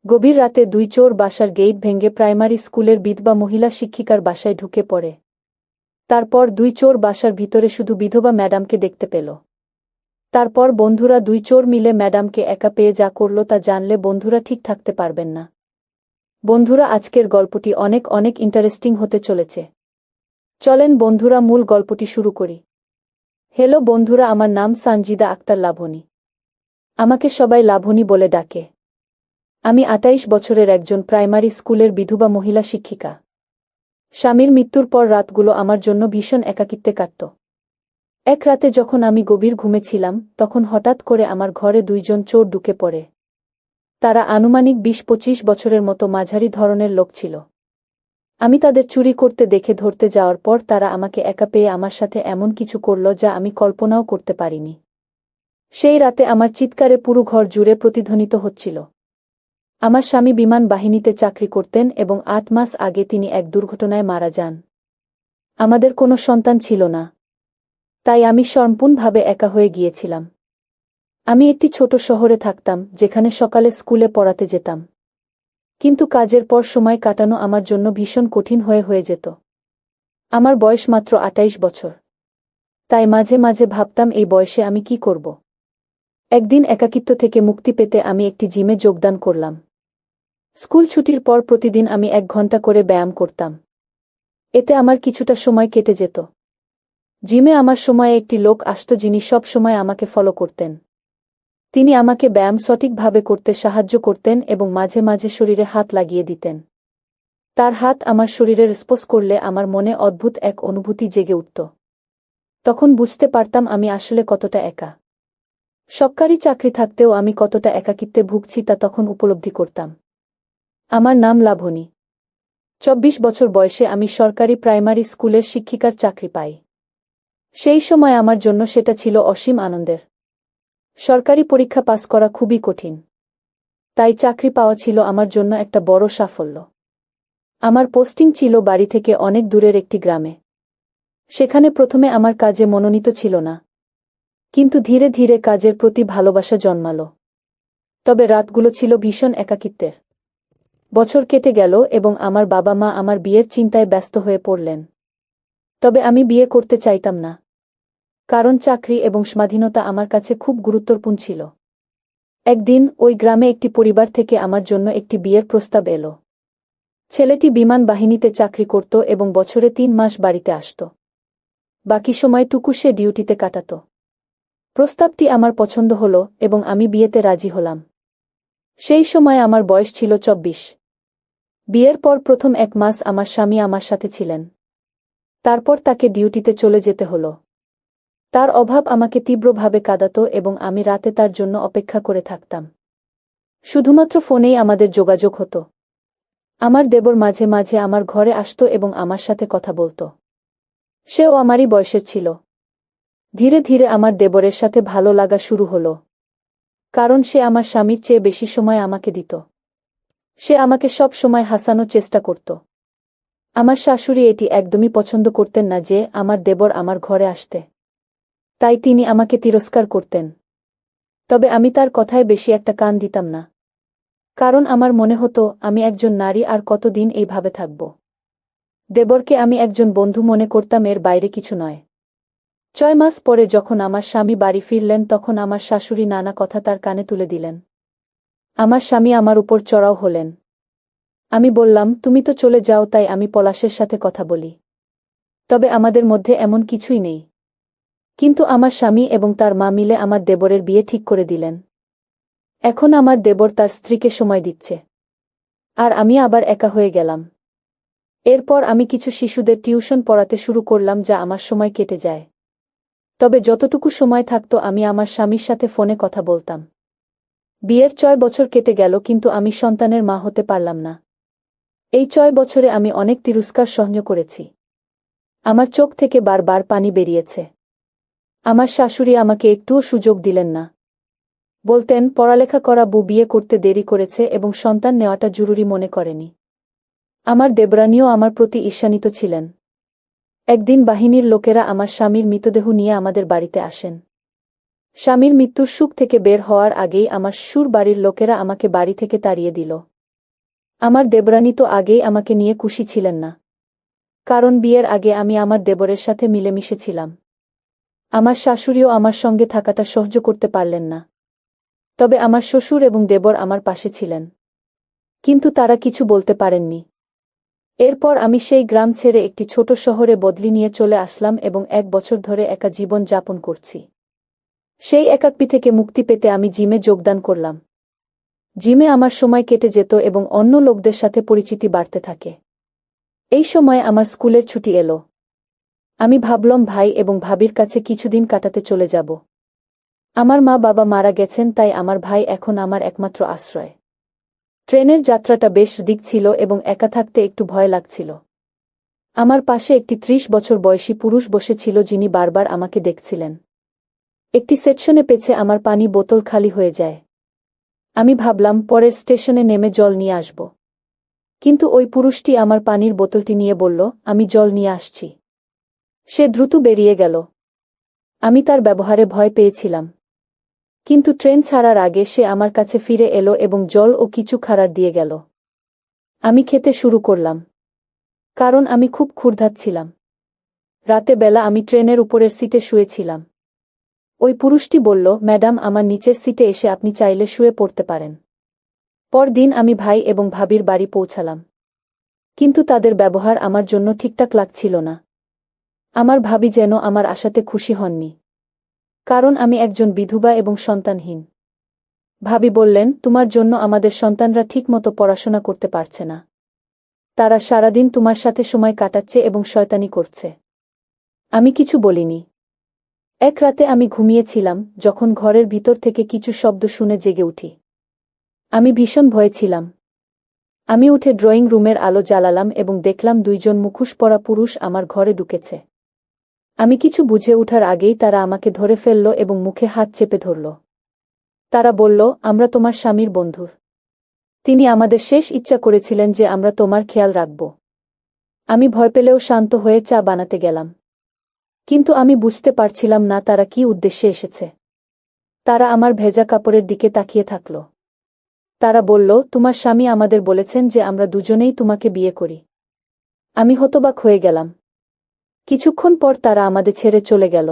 গভীর রাতে দুই চোর বাসার গেইট ভেঙে প্রাইমারি স্কুলের বিধবা মহিলা শিক্ষিকার বাসায় ঢুকে পড়ে। তারপর দুই চোর বাসার ভিতরে শুধু বিধবা ম্যাডামকে দেখতে পেল। তারপর বন্ধুরা দুই চোর মিলে ম্যাডামকে একা পেয়ে যা করল তা জানলে বন্ধুরা ঠিক থাকতে পারবেন না। বন্ধুরা, আজকের গল্পটি অনেক অনেক ইন্টারেস্টিং হতে চলেছে। চলেন বন্ধুরা, মূল গল্পটি শুরু করি। হ্যালো বন্ধুরা, আমার নাম সানজিদা আক্তার লাবণী। আমাকে সবাই লাবণী বলে ডাকে। আমি ২৮ বছরের একজন প্রাইমারি স্কুলের বিধবা মহিলা শিক্ষিকা। স্বামীর মৃত্যুর পর রাতগুলো আমার জন্য ভীষণ একাকিত্বে কাটত। এক রাতে যখন আমি গভীর ঘুমেছিলাম, তখন হঠাৎ করে আমার ঘরে দুইজন চোর ঢুকে পড়ে। তারা আনুমানিক ২০-২৫ বছরের মতো মাঝারি ধরনের লোক ছিল। আমি তাদের চুরি করতে দেখে ধরতে যাওয়ার পর তারা আমাকে একা পেয়ে আমার সাথে এমন কিছু করল যা আমি কল্পনাও করতে পারিনি। সেই রাতে আমার চিৎকারে পুরো ঘর জুড়ে প্রতিধ্বনিত হচ্ছিল। আমার স্বামী বিমান বাহিনীতে চাকরি করতেন এবং ৮ মাস আগে তিনি এক দুর্ঘটনায় মারা যান। আমাদের কোনো সন্তান ছিল না, তাই আমি সম্পূর্ণভাবে একা হয়ে গিয়েছিলাম। আমি একটি ছোট শহরে থাকতাম, যেখানে সকালে স্কুলে পড়াতে যেতাম। কিন্তু কাজের পর সময় কাটানো আমার জন্য ভীষণ কঠিন হয়ে যেত। আমার বয়স মাত্র ২৮ বছর। তাই মাঝে মাঝে ভাবতাম, এই বয়সে আমি কি করব। একদিন একাকিত্ব থেকে মুক্তি পেতে আমি একটি জিমে যোগদান করলাম। স্কুল ছুটির পর প্রতিদিন আমি ১ ঘন্টা করে ব্যায়াম করতাম। এতে আমার কিছুটা সময় কেটে যেত। জিমে আমার সময়ে একটি লোক আসত যিনি সব সময় আমাকে ফলো করতেন। তিনি আমাকে ব্যায়াম সঠিকভাবে করতে সাহায্য করতেন এবং মাঝে মাঝে শরীরে হাত লাগিয়ে দিতেন। তার হাত আমার শরীরে স্পর্শ করলে আমার মনে অদ্ভুত এক অনুভূতি জেগে উঠত। তখন বুঝতে পারতাম আমি আসলে কতটা একা। সরকারি চাকরি থাকতেও আমি কতটা একাকিত্বে ভুগছি তা তখন উপলব্ধি করতাম। আমার নাম লাবণী। ২৪ বছর বয়সে আমি সরকারি প্রাইমারি স্কুলের শিক্ষিকার চাকরি পাই। সেই সময় আমার জন্য সেটা ছিল অসীম আনন্দের। সরকারি পরীক্ষা পাস করা খুবই কঠিন, তাই চাকরি পাওয়া ছিল আমার জন্য একটা বড় সাফল্য। আমার পোস্টিং ছিল বাড়ি থেকে অনেক দূরের একটি গ্রামে। সেখানে প্রথমে আমার কাজে মনোনীত ছিল না, কিন্তু ধীরে ধীরে কাজের প্রতি ভালোবাসা জন্মাল। তবে রাতগুলো ছিল ভীষণ একাকিত্বের। বছর কেটে গেল এবং আমার বাবা মা আমার বিয়ের চিন্তায় ব্যস্ত হয়ে পড়লেন। তবে আমি বিয়ে করতে চাইতাম না, কারণ চাকরি এবং স্বাধীনতা আমার কাছে খুব গুরুত্বপূর্ণ ছিল। একদিন ওই গ্রামে একটি পরিবার থেকে আমার জন্য একটি বিয়ের প্রস্তাব এলো। ছেলেটি বিমান বাহিনীতে চাকরি করত এবং বছরে ৩ মাস বাড়িতে আসত। বাকি সময়টুকু সে ডিউটিতে কাটাত। প্রস্তাবটি আমার পছন্দ হলো এবং আমি বিয়েতে রাজি হলাম। সেই সময় আমার বয়স ছিল ২৪। বিয়ের পর প্রথম ১ মাস আমার স্বামী আমার সাথে ছিলেন। তারপর তাকে ডিউটিতে চলে যেতে হলো। তার অভাব আমাকে তীব্রভাবে কাঁদাত এবং আমি রাতে তার জন্য অপেক্ষা করে থাকতাম। শুধুমাত্র ফোনেই আমাদের যোগাযোগ হতো। আমার দেবর মাঝে মাঝে আমার ঘরে আসত এবং আমার সাথে কথা বলত। সেও আমারই বয়সের ছিল। ধীরে ধীরে আমার দেবরের সাথে ভালো লাগা শুরু হলো, কারণ সে আমার স্বামীর চেয়ে বেশি সময় আমাকে দিত। সে আমাকে সব সময় হাসানোর চেষ্টা করত। আমার শাশুড়ি এটি একদমই পছন্দ করতেন না যে আমার দেবর আমার ঘরে আসতে, তাই তিনি আমাকে তিরস্কার করতেন। তবে আমি তার কথায় বেশি একটা কান দিতাম না, কারণ আমার মনে হতো আমি একজন নারী আর কতদিন এইভাবে থাকব। দেবরকে আমি একজন বন্ধু মনে করতাম, এর বাইরে কিছু নয়। ৬ মাস পরে যখন আমার স্বামী বাড়ি ফিরলেন, তখন আমার শাশুড়ি নানা কথা তার কানে তুলে দিলেন। আমার স্বামী আমার উপর চড়াও হলেন। আমি বললাম, তুমি তো চলে যাও, তাই আমি পলাশের সাথে কথা বলি। তবে আমাদের মধ্যে এমন কিছুই নেই। কিন্তু আমার স্বামী এবং তার মা মিলে আমার দেবরের বিয়ে ঠিক করে দিলেন। এখন আমার দেবর তার স্ত্রীকে সময় দিচ্ছে, আর আমি আবার একা হয়ে গেলাম। এরপর আমি কিছু শিশুদের টিউশন পড়াতে শুরু করলাম, যা আমার সময় কেটে যায়। তবে যতটুকু সময় থাকত আমি আমার স্বামীর সাথে ফোনে কথা বলতাম। বিয়ের ৬ বছর কেটে গেল, কিন্তু আমি সন্তানের মা হতে পারলাম না। এই ৬ বছরে আমি অনেক তিরস্কার সহ্য করেছি। আমার চোখ থেকে বারবার পানি বেরিয়েছে। আমার শাশুড়ি আমাকে একটুও সুযোগ দিলেন না। বলতেন, পড়ালেখা করা বউ বিয়ে করতে দেরি করেছে এবং সন্তান নেওয়াটা জরুরি মনে করেনি। আমার দেবরানীও আমার প্রতি ঈর্ষান্বিত ছিলেন। একদিন বাহিনীর লোকেরা আমার স্বামীর মৃতদেহ নিয়ে আমাদের বাড়িতে আসেন। স্বামীর মৃত্যুর সুখ থেকে বের হওয়ার আগেই আমার শ্বশুর বাড়ির লোকেরা আমাকে বাড়ি থেকে তাড়িয়ে দিল। আমার দেবরানী তো আগেই আমাকে নিয়ে খুশি ছিলেন না। কারণ বিয়ের আগে আমি আমার দেবরের সাথে মিলেমিশে ছিলাম। আমার শাশুড়িও আমার সঙ্গে থাকাটা সহ্য করতে পারলেন না। তবে আমার শ্বশুর এবং দেবর আমার পাশে ছিলেন। কিন্তু তারা কিছু বলতে পারেননি। এরপর আমি সেই গ্রাম ছেড়ে একটি ছোট শহরে বদলি নিয়ে চলে আসলাম এবং 1 বছর ধরে একা জীবন যাপন করছি। সেই একাকী থেকে মুক্তি পেতে আমি জিমে যোগদান করলাম। জিমে আমার সময় কেটে যেত এবং অন্য লোকদের সাথে পরিচিতি বাড়তে থাকে। এই সময় আমার স্কুলের ছুটি এলো। আমি ভাবলাম ভাই এবং ভাবির কাছে কিছুদিন কাটাতে চলে যাব। আমার মা বাবা মারা গেছেন, তাই আমার ভাই এখন আমার একমাত্র আশ্রয়। ট্রেনের যাত্রাটা বেশ দিক ছিল এবং একা থাকতে একটু ভয় লাগছিল। আমার পাশে একটি 30 বছর বয়সী পুরুষ বসেছিল যিনি বারবার আমাকে দেখছিলেন। একটি সেকশনে পেছে আমার পানি বোতল খালি হয়ে যায়। আমি ভাবলাম পরের স্টেশনে নেমে জল নিয়ে আসব। কিন্তু ওই পুরুষটি আমার পানির বোতলটি নিয়ে বলল, আমি জল নিয়ে আসছি। সে দ্রুত বেরিয়ে গেল। আমি তার ব্যবহারে ভয় পেয়েছিলাম। কিন্তু ট্রেন ছাড়ার আগে সে আমার কাছে ফিরে এলো এবং জল ও কিছু খাবার দিয়ে গেল। আমি খেতে শুরু করলাম। কারণ আমি খুব ক্ষুধার্ত। রাতে বেলা আমি ট্রেনের উপরের সিটে শুয়েছিলাম। ওই পুরুষটি বলল, ম্যাডাম, আমার নিচের সিটে এসে আপনি চাইলে শুয়ে পড়তে পারেন। পরদিন আমি ভাই এবং ভাবির বাড়ি পৌঁছালাম। কিন্তু তাদের ব্যবহার আমার জন্য ঠিকঠাক লাগছিল না। আমার ভাবি যেন আমার আশাতে খুশি হননি। কারণ আমি একজন বিধবা এবং সন্তানহীন। ভাবি বললেন, তোমার জন্য আমাদের সন্তানরা ঠিকমতো পড়াশোনা করতে পারছে না। তারা সারাদিন তোমার সাথে সময় কাটাচ্ছে এবং শয়তানি করছে। আমি কিছু বলিনি। এক রাতে আমি ঘুমিয়েছিলাম যখন ঘরের ভিতর থেকে কিছু শব্দ শুনে জেগে উঠি। আমি ভীষণ ভয়ে ছিলাম। আমি উঠে ড্রয়িং রুমের আলো জ্বালালাম এবং দেখলাম 2জন মুখোশ পরা পুরুষ আমার ঘরে ঢুকেছে। আমি কিছু বুঝে ওঠার আগেই তারা আমাকে ধরে ফেলল এবং মুখে হাত চেপে ধরল। তারা বলল, আমরা তোমার স্বামীর বন্ধু। তিনি আমাদের শেষ ইচ্ছা করেছিলেন যে আমরা তোমার খেয়াল রাখব। আমি ভয় পেলেও শান্ত হয়ে চা বানাতে গেলাম। কিন্তু আমি বুঝতে পারছিলাম না তারা কী উদ্দেশ্যে এসেছে। তারা আমার ভেজা কাপড়ের দিকে তাকিয়ে থাকল। তারা বলল, তোমার স্বামী আমাদের বলেছেন যে আমরা দুজনেই তোমাকে বিয়ে করি। আমি হতবাক হয়ে গেলাম। কিছুক্ষণ পর তারা আমাদের ছেড়ে চলে গেল।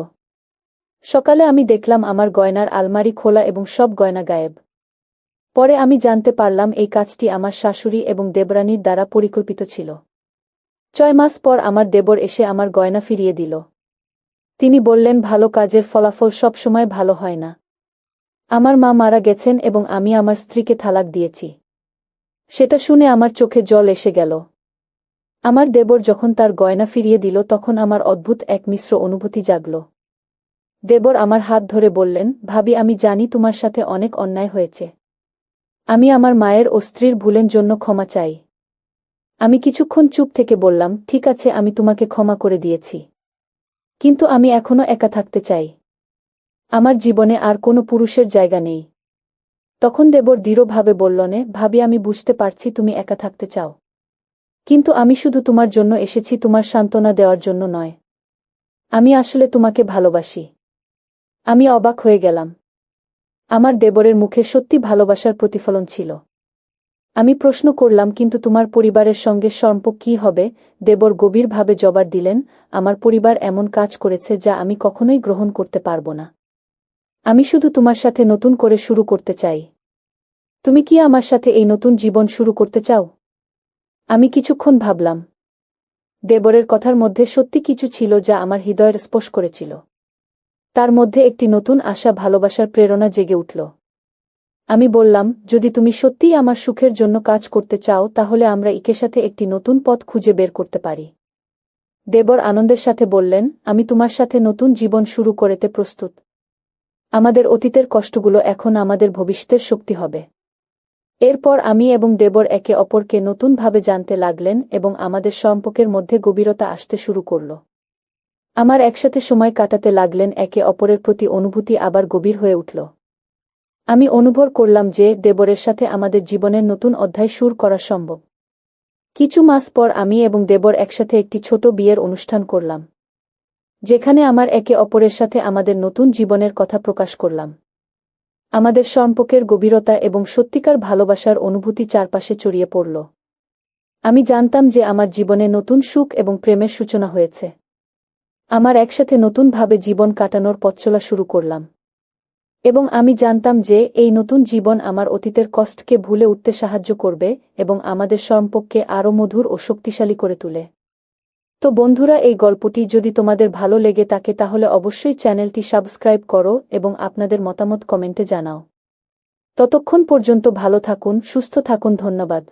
সকালে আমি দেখলাম আমার গয়নার আলমারি খোলা এবং সব গয়না গায়েব। পরে আমি জানতে পারলাম এই কাজটি আমার শাশুড়ি এবং দেবরানীর দ্বারা পরিকল্পিত ছিল। 6 মাস পর আমার দেবর এসে আমার গয়না ফিরিয়ে দিল। তিনি বললেন, ভালো কাজের ফলাফল সবসময় ভালো হয় না। আমার মা মারা গেছেন এবং আমি আমার স্ত্রীকে তালাক দিয়েছি। সেটা শুনে আমার চোখে জল এসে গেল। আমার দেবর যখন তার গয়না ফিরিয়ে দিল তখন আমার অদ্ভুত এক মিশ্র অনুভূতি জাগল। দেবর আমার হাত ধরে বললেন, ভাবি, আমি জানি তোমার সাথে অনেক অন্যায় হয়েছে। আমি আমার মায়ের ও স্ত্রীর ভুলের জন্য ক্ষমা চাই। আমি কিছুক্ষণ চুপ থেকে বললাম, ঠিক আছে, আমি তোমাকে ক্ষমা করে দিয়েছি। কিন্তু আমি এখনো একা থাকতে চাই। আমার জীবনে আর কোনো পুরুষের জায়গা নেই। তখন দেবর দৃঢ়ভাবে বললেন, ভাবি, আমি বুঝতে পারছি তুমি একা থাকতে চাও। কিন্তু আমি শুধু তোমার জন্য এসেছি, তোমার সান্ত্বনা দেওয়ার জন্য নয়। আমি আসলে তোমাকে ভালোবাসি। আমি অবাক হয়ে গেলাম। আমার দেবরের মুখে সত্যি ভালোবাসার প্রতিফলন ছিল। আমি প্রশ্ন করলাম, কিন্তু তোমার পরিবারের সঙ্গে সম্পর্ক কী হবে? দেবর গভীরভাবে জবাব দিলেন, আমার পরিবার এমন কাজ করেছে যা আমি কখনোই গ্রহণ করতে পারব না। আমি শুধু তোমার সাথে নতুন করে শুরু করতে চাই। তুমি কি আমার সাথে এই নতুন জীবন শুরু করতে চাও? আমি কিছুক্ষণ ভাবলাম। দেবরের কথার মধ্যে সত্যি কিছু ছিল যা আমার হৃদয়ের স্পর্শ করেছিল। তার মধ্যে একটি নতুন আশা, ভালোবাসার প্রেরণা জেগে উঠল। আমি বললাম, যদি তুমি সত্যিই আমার সুখের জন্য কাজ করতে চাও তাহলে আমরা একের সাথে একটি নতুন পথ খুঁজে বের করতে পারি। দেবর আনন্দের সাথে বললেন, আমি তোমার সাথে নতুন জীবন শুরু করতে প্রস্তুত। আমাদের অতীতের কষ্টগুলো এখন আমাদের ভবিষ্যতের শক্তি হবে। এরপর আমি এবং দেবর একে অপরকে নতুনভাবে জানতে লাগলেন এবং আমাদের সম্পর্কের মধ্যে গভীরতা আসতে শুরু করল। আমার একসাথে সময় কাটাতে লাগলেন, একে অপরের প্রতি অনুভূতি আবার গভীর হয়ে উঠল। আমি অনুভব করলাম যে দেবরের সাথে আমাদের জীবনের নতুন অধ্যায় শুরু করা সম্ভব। কিছু মাস পর আমি এবং দেবর একসাথে একটি ছোট বিয়ের অনুষ্ঠান করলাম, যেখানে আমার একে অপরের সাথে আমাদের নতুন জীবনের কথা প্রকাশ করলাম। আমাদের সম্পর্কের গভীরতা এবং সত্যিকার ভালোবাসার অনুভূতি চারপাশে ছড়িয়ে পড়ল। আমি জানতাম যে আমার জীবনে নতুন সুখ এবং প্রেমের সূচনা হয়েছে। আমার একসাথে নতুনভাবে জীবন কাটানোর পথ চলা শুরু করলাম। এবং আমি জানতাম যে এই নতুন জীবন আমার অতীতের কষ্টকে ভুলে উঠতে সাহায্য করবে এবং আমাদের সম্পর্ককে আরও মধুর ও শক্তিশালী করে তোলে। তো বন্ধুরা, এই গল্পটি যদি তোমাদের ভালো লেগে থাকে তাহলে অবশ্যই চ্যানেলটি সাবস্ক্রাইব করো এবং আপনাদের মতামত কমেন্টে জানাও। ততক্ষণ পর্যন্ত ভালো থাকুন, সুস্থ থাকুন, ধন্যবাদ।